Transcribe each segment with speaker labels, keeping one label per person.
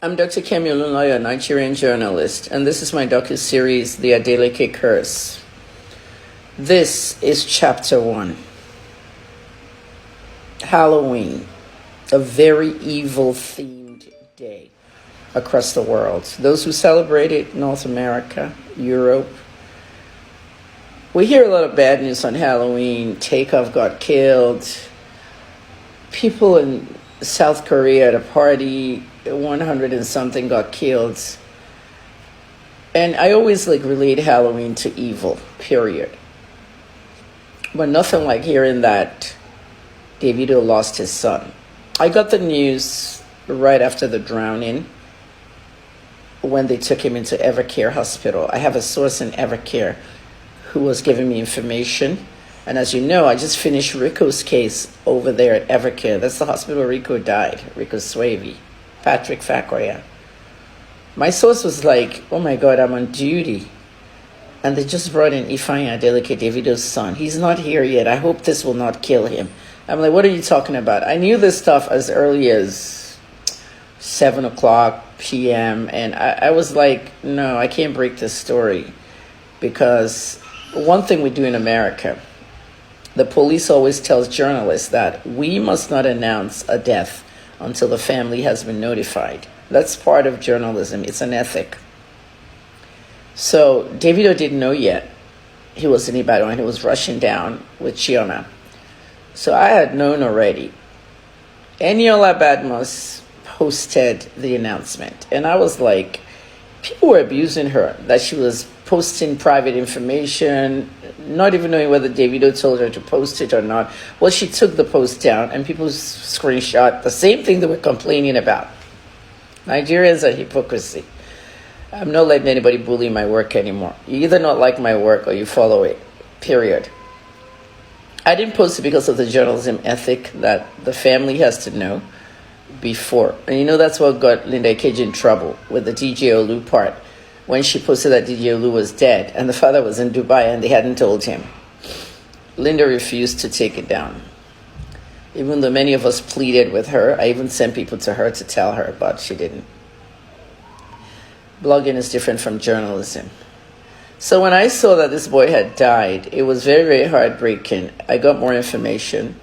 Speaker 1: I'm Dr. Kemi Oluloyo, Nigerian journalist, and this is my docu-series, The Adeleke Curse. This is Chapter 1. Halloween, a very evil-themed day across the world. Those who celebrate it, North America, Europe. We hear a lot of bad news on Halloween. Takeoff got killed. People in South Korea at a party, 100 and something got killed. And I always relate Halloween to evil, period. But nothing like hearing that Davido lost his son. I got the news right after the drowning when they took him into Evercare Hospital. I have a source in Evercare who was giving me information. And as you know, I just finished Rico's case over there at Evercare. That's the hospital where Rico died, Rico Swavey, Patrick Fakoya. My source was like, oh my God, I'm on duty. And they just brought in Ifeanyi Adeleke, Davido's son. He's not here yet. I hope this will not kill him. I'm like, what are you talking about? I knew this stuff as early as 7 o'clock p.m. And I was like, no, I can't break this story. Because one thing we do in America, the police always tells journalists that we must not announce a death until the family has been notified. That's part of journalism. It's an ethic. So Davido didn't know yet. He was in Ibadan and he was rushing down with Chioma. So I had known already. Eniola Badmus posted the announcement. And I was like, people were abusing her, that she was posting private information, not even knowing whether Davido told her to post it or not. Well, she took the post down and people screenshot the same thing they were complaining about. Nigerians are hypocrisy. I'm not letting anybody bully my work anymore. You either not like my work or you follow it, period. I didn't post it because of the journalism ethic that the family has to know before. And you know that's what got Linda Ikeji in trouble with the DJ Olu part. When she posted that DJ Olu was dead and the father was in Dubai and they hadn't told him. Linda refused to take it down. Even though many of us pleaded with her, I even sent people to her to tell her, but she didn't. Blogging is different from journalism. So when I saw that this boy had died, it was very, very heartbreaking. I got more information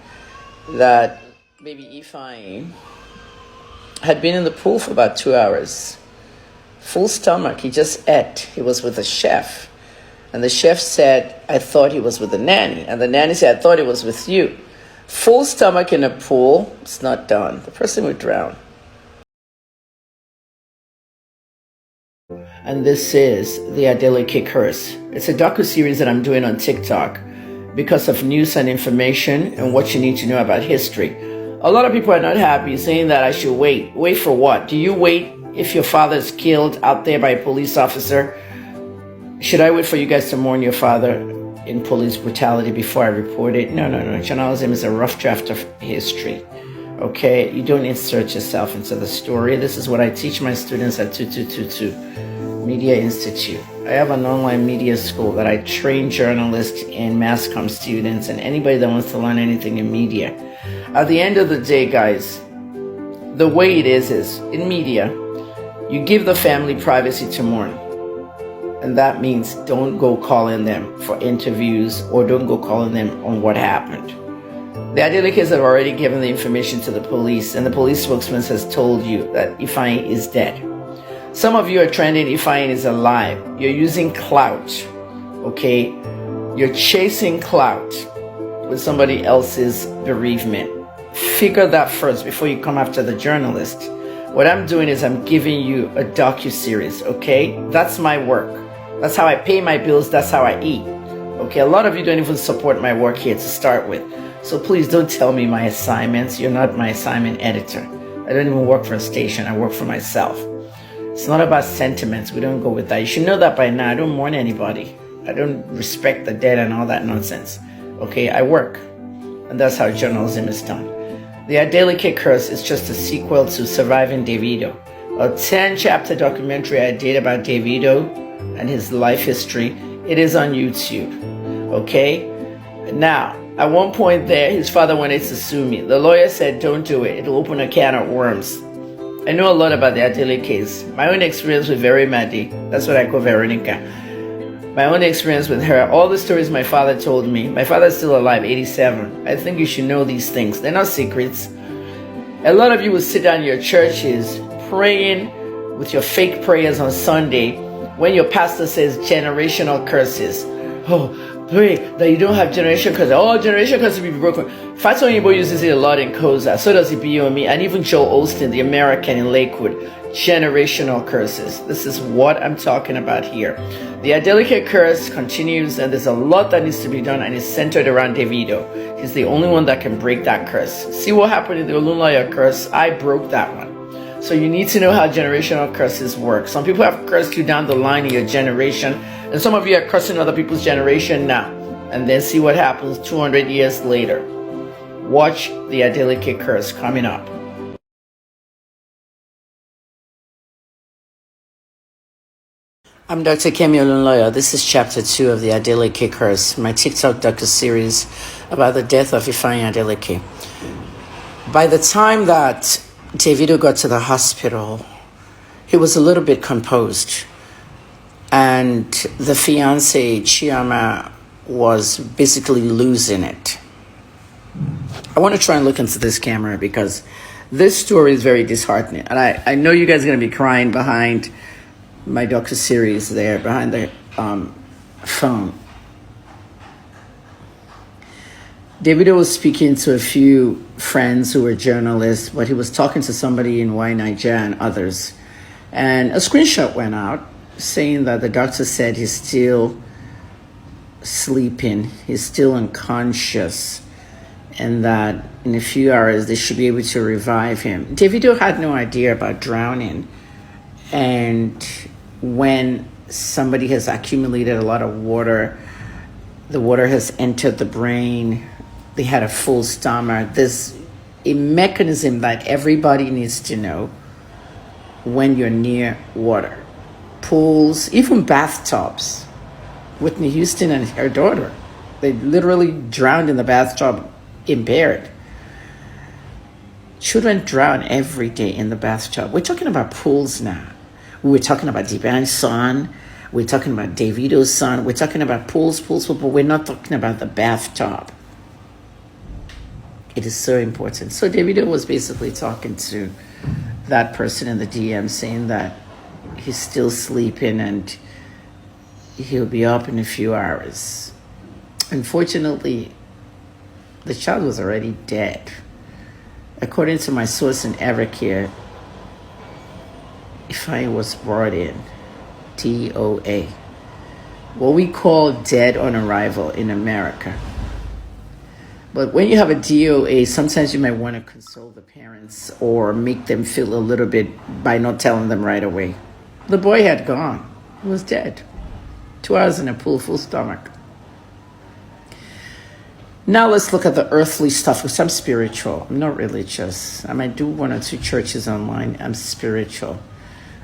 Speaker 1: that baby Ifeanyi had been in the pool for about 2 hours. Full stomach, he just ate. He was with a chef. And the chef said, I thought he was with the nanny. And the nanny said, I thought he was with you. Full stomach in a pool, it's not done. The person would drown. And this is The Adeleke Curse. It's a docu-series that I'm doing on TikTok because of news and information and what you need to know about history. A lot of people are not happy saying that I should wait. Wait for what? Do you wait if your father is killed out there by a police officer? Should I wait for you guys to mourn your father in police brutality before I report it? No. Journalism is a rough draft of history. Okay? You don't insert yourself into the story. This is what I teach my students at 2222 Media Institute. I have an online media school that I train journalists and mass comm students and anybody that wants to learn anything in media. At the end of the day, guys, the way it is in media, you give the family privacy to mourn. And that means don't go calling them for interviews or don't go calling them on what happened. The Adelekes have already given the information to the police and the police spokesman has told you that Ifeanyi is dead. Some of you are trending Ifeanyi is alive. You're using clout, okay? You're chasing clout with somebody else's bereavement. Figure that first before you come after the journalist. What I'm doing is I'm giving you a docu-series, okay? That's my work. That's how I pay my bills. That's how I eat, okay? A lot of you don't even support my work here to start with. So please don't tell me my assignments. You're not my assignment editor. I don't even work for a station. I work for myself. It's not about sentiments. We don't go with that. You should know that by now. I don't mourn anybody. I don't respect the dead and all that nonsense, okay? I work, and that's how journalism is done. The Adeleke Curse is just a sequel to Surviving Davido, a 10-chapter documentary I did about Davido and his life history. It is on YouTube, okay? Now, at one point there, his father wanted to sue me. The lawyer said, don't do it. It'll open a can of worms. I know a lot about the Adele case. My own experience with Very Madi, that's what I call Veronica. My own experience with her, all the stories my father told me. My father's still alive, 87. I think you should know these things. They're not secrets. A lot of you will sit down in your churches praying with your fake prayers on Sunday when your pastor says generational curses. Oh, pray that you don't have generation curses. Oh, generation curses will be broken. Fato Yibo uses it a lot in Koza. So does Ibiyomi and even Joe Osteen, the American in Lakewood. Generational curses. This is what I'm talking about here. The Adeleke curse continues, and there's a lot that needs to be done, and it's centered around Davido. He's the only one that can break that curse. See what happened in the Oluloyo curse? I broke that one. So you need to know how generational curses work. Some people have cursed you down the line in your generation, and some of you are cursing other people's generation now. And then see what happens 200 years later. Watch the Adeleke curse coming up. I'm Dr. Kemi Oluloyo. This is chapter 2 of the Adeleke curse, my TikTok docu-series about the death of Ifeanyi Adeleke. By the time that Davido got to the hospital, he was a little bit composed. And the fiancée, Chioma, was basically losing it. I want to try and look into this camera because this story is very disheartening. And I know you guys are going to be crying behind my docu-series there, behind the phone. Davido was speaking to a few friends who were journalists, but he was talking to somebody in Nigeria and others. And a screenshot went out saying that the doctor said he's still sleeping, he's still unconscious, and that in a few hours they should be able to revive him. Davido had no idea about drowning. And when somebody has accumulated a lot of water, the water has entered the brain, they had a full stomach. There's a mechanism that everybody needs to know when you're near water. Pools, even bathtubs. Whitney Houston and her daughter, they literally drowned in the bathtub impaired. Children drown every day in the bathtub. We're talking about pools now. We're talking about D'Banj's son. We're talking about Davido's son. We're talking about pools, but we're not talking about the bathtub. It is so important. So Davido was basically talking to that person in the DM saying that he's still sleeping and he'll be up in a few hours. Unfortunately, the child was already dead. According to my source in Evercare, Ifeanyi was brought in, DOA, what we call dead on arrival in America. But when you have a DOA, sometimes you might want to console the parents or make them feel a little bit by not telling them right away. The boy had gone. He was dead. 2 hours in a pool, full stomach. Now let's look at the earthly stuff, because I'm spiritual. I'm not religious. I might do 1 or 2 churches online. I'm spiritual.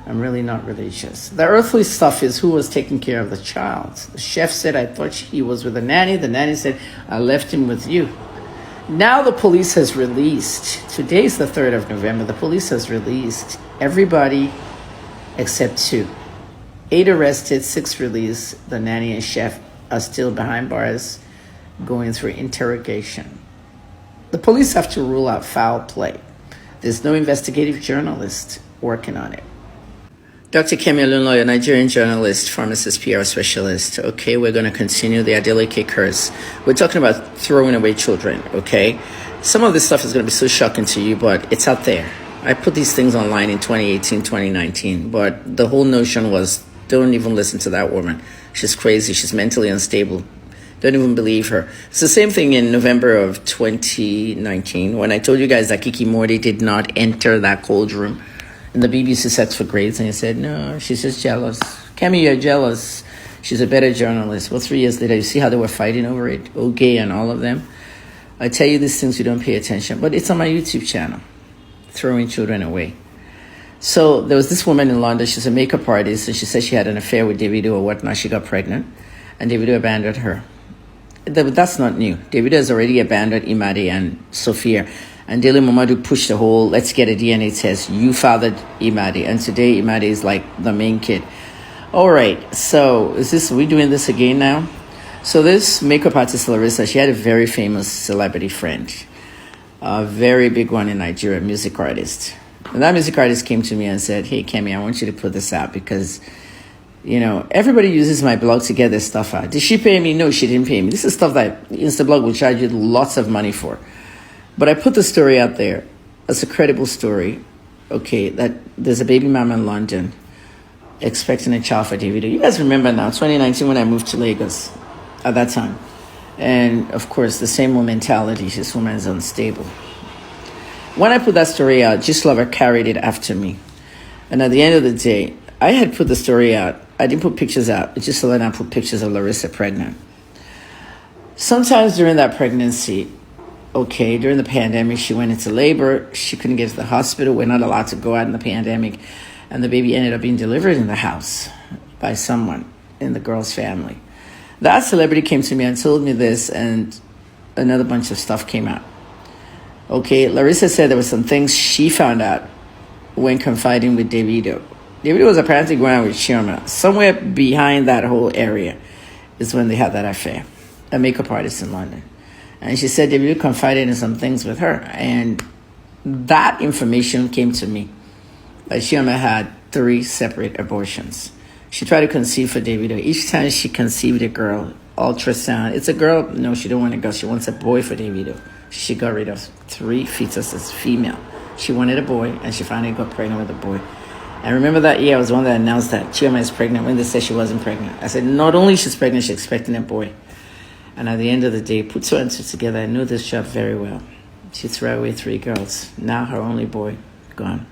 Speaker 1: I'm really not religious. The earthly stuff is who was taking care of the child. The chef said, I thought he was with the nanny. The nanny said, I left him with you. Now the police has released, today's the 3rd of November, the police has released everybody except 2. 8 arrested, 6 released. The nanny and chef are still behind bars going through interrogation. The police have to rule out foul play. There's no investigative journalist working on it. Dr. Kemi Oluloyo, Nigerian journalist, pharmacist, PR specialist. Okay, we're going to continue the Adeleke curse. We're talking about throwing away children, okay? Some of this stuff is going to be so shocking to you, but it's out there. I put these things online in 2018, 2019, but the whole notion was, don't even listen to that woman. She's crazy. She's mentally unstable. Don't even believe her. It's the same thing in November of 2019 when I told you guys that Kiki Morty did not enter that cold room in the BBC Sex for Grades, and he said, no, she's just jealous. Kemi, you're jealous. She's a better journalist. Well, 3 years later, you see how they were fighting over it? Okay, and all of them. I tell you these things, you don't pay attention. But it's on my YouTube channel, throwing children away. So there was this woman in London. She's a makeup artist, and she said she had an affair with Davido or whatnot. She got pregnant, and Davido abandoned her. That's not new. Davido has already abandoned Imadi and Sophia. And Dele Momodu pushed the whole, let's get a DNA test. You fathered Imadi. And today Imadi is like the main kid. All right. So are we doing this again now? So this makeup artist, Larissa, she had a very famous celebrity friend. A very big one in Nigeria, music artist. And that music artist came to me and said, hey, Kemi, I want you to put this out because, everybody uses my blog to get this stuff out. Did she pay me? No, she didn't pay me. This is stuff that Instablog will charge you lots of money for. But I put the story out there. It's a credible story. Okay, that there's a baby mama in London expecting a child for Davido. You guys remember now, 2019 when I moved to Lagos at that time. And of course, the same mentality. This woman is unstable. When I put that story out, Just Lover carried it after me. And at the end of the day, I had put the story out. I didn't put pictures out. Just Lover and I put pictures of Larissa pregnant. Sometimes during that pregnancy, during the pandemic, she went into labor. She couldn't get to the hospital. We're not allowed to go out in the pandemic. And the baby ended up being delivered in the house by someone in the girl's family. That celebrity came to me and told me this, and another bunch of stuff came out. Larissa said there were some things she found out when confiding with Davido. Davido was apparently going out with Chioma. Somewhere behind that whole area is when they had that affair, a makeup artist in London. And she said Davido confided in some things with her. And that information came to me. Like Chioma had 3 separate abortions. She tried to conceive for Davido. Each time she conceived a girl, ultrasound. It's a girl. No, she don't want a girl. She wants a boy for Davido. She got rid of 3 fetuses, female. She wanted a boy, and she finally got pregnant with a boy. And remember that year I was the one that announced that Chioma is pregnant when they said she wasn't pregnant. I said, not only she's pregnant, she's expecting a boy. And at the end of the day, put 2 and 2 together. I knew this job very well. She threw away 3 girls. Now her only boy, gone.